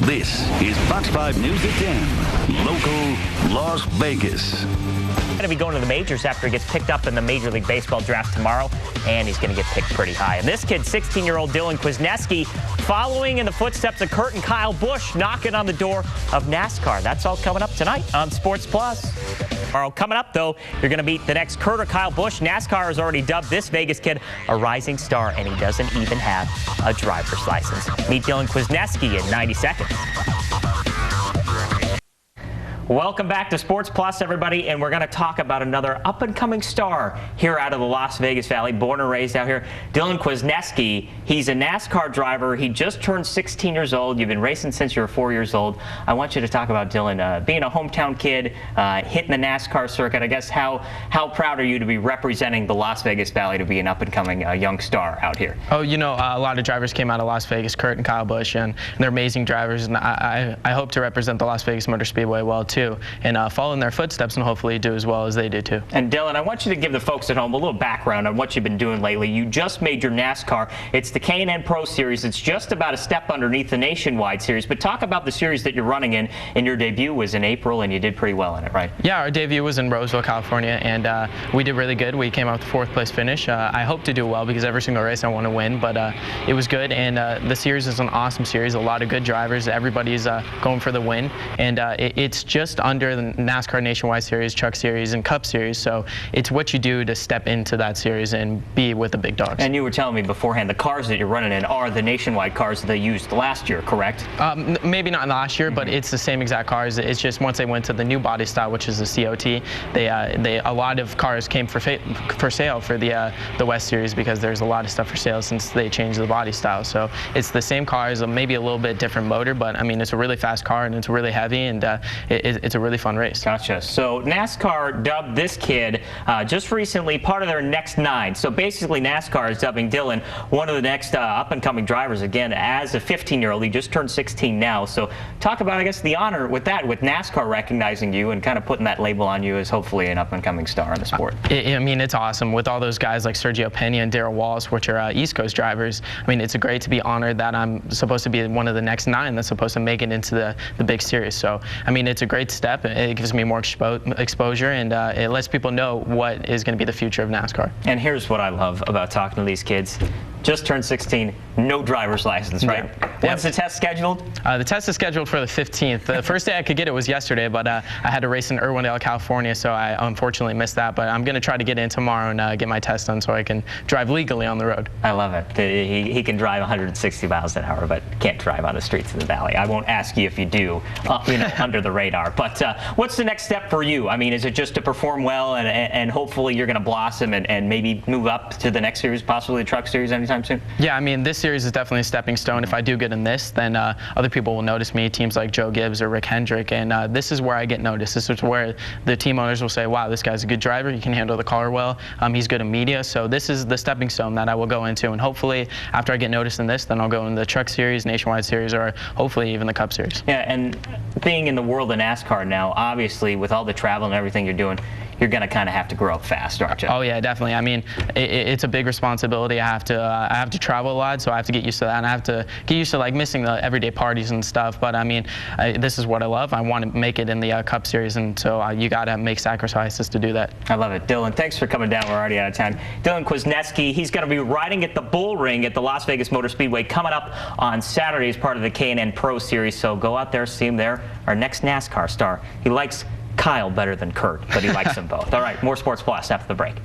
This is Fox 5 News at 10, local Las Vegas. Going to be going to the majors after he gets picked up in the Major League Baseball draft tomorrow, and he's going to get picked pretty high. And this kid, 16-year-old Dylan Kwasniewski, following in the footsteps of Kurt and Kyle Busch, knocking on the door of NASCAR. That's all coming up tonight on Sports Plus. Coming up, though, you're going to meet the next Kurt or Kyle Busch. NASCAR has already dubbed this Vegas kid a rising star, and he doesn't even have a driver's license. Meet Dylan Kwasniewski in 90 seconds. Welcome back to Sports Plus, everybody, and we're going to talk about another up-and-coming star here out of the Las Vegas Valley, born and raised out here, Dylan Kwasniewski. He's a NASCAR driver. He just turned 16 years old. You've been racing since you were 4 years old. I want you to talk about Dylan, being a hometown kid, hitting the NASCAR circuit. I guess how proud are you to be representing the Las Vegas Valley, to be an up-and-coming young star out here? Oh, you know, a lot of drivers came out of Las Vegas, Kurt and Kyle Busch, and they're amazing drivers, and I hope to represent the Las Vegas Motor Speedway well, too, and follow in their footsteps and hopefully do as well as they do too. And Dylan, I want you to give the folks at home a little background on what you've been doing lately. You just made your NASCAR. It's the K&N Pro Series. It's just about a step underneath the Nationwide Series, but talk about the series that you're running in, and your debut was in April, and you did pretty well in it, right? Yeah, our debut was in Roseville, California, and we did really good. We came out with the 4th place finish. I hope to do well because every single race I want to win, but it was good, and the series is an awesome series. A lot of good drivers. Everybody's going for the win, and it's just under the NASCAR Nationwide Series, Truck Series, and Cup Series, so it's what you do to step into that series and be with the big dogs. And you were telling me beforehand, the cars that you're running in are the Nationwide cars that they used last year, correct? Maybe not last year, but it's the same exact cars. It's just once they went to the new body style, which is the COT, a lot of cars came for sale for the West Series because there's a lot of stuff for sale since they changed the body style. So it's the same cars, maybe a little bit different motor, but I mean it's a really fast car and it's really heavy, and it's a really fun race. Gotcha. So NASCAR dubbed this kid just recently part of their next 9. So basically NASCAR is dubbing Dylan one of the next up-and-coming drivers. Again, as a 15-year-old, he just turned 16 now. So talk about, I guess, the honor with that, with NASCAR recognizing you and kind of putting that label on you as hopefully an up-and-coming star in the sport. I mean, it's awesome with all those guys like Sergio Pena and Darrell Wallace, which are East Coast drivers. I mean, it's great to be honored that I'm supposed to be one of the next 9 that's supposed to make it into the big series. So, I mean, it's a great step. It gives me more exposure, and it lets people know what is going to be the future of NASCAR. And here's what I love about talking to these kids. Just turned 16, no driver's license, right? Yeah. When's the test scheduled? The test is scheduled for the 15th. The first day I could get it was yesterday, but I had to race in Irwindale, California, so I unfortunately missed that. But I'm going to try to get in tomorrow and get my test done so I can drive legally on the road. I love it. He can drive 160 miles an hour, but can't drive on the streets of the valley. I won't ask you if you do, under the radar. But what's the next step for you? I mean, is it just to perform well and hopefully you're going to blossom and maybe move up to the next series, possibly the Truck Series anytime soon? Yeah, I mean, this series is definitely a stepping stone. If I do good in this, then other people will notice me, teams like Joe Gibbs or Rick Hendrick, and this is where I get noticed. This is where the team owners will say, wow, this guy's a good driver, he can handle the car well, he's good in media, so this is the stepping stone that I will go into, and hopefully after I get noticed in this, then I'll go in the Truck Series, Nationwide Series, or hopefully even the Cup Series. Yeah, and being in the world of NASCAR now, obviously with all the travel and everything you're doing, you're going to kind of have to grow up fast, aren't you? Oh yeah, definitely. I mean, it's a big responsibility. I have to travel a lot, so I have to get used to that, and I have to get used to like missing the everyday parties and stuff. But I mean, this is what I love. I want to make it in the Cup Series, and so you got to make sacrifices to do that. I love it, Dylan. Thanks for coming down. We're already out of time. Dylan Kwasniewski, he's going to be riding at the Bull Ring at the Las Vegas Motor Speedway coming up on Saturday as part of the K&N Pro Series. So go out there, see him there. Our next NASCAR star. He likes Kyle better than Kurt, but he likes them both. All right, more Sports Plus after the break.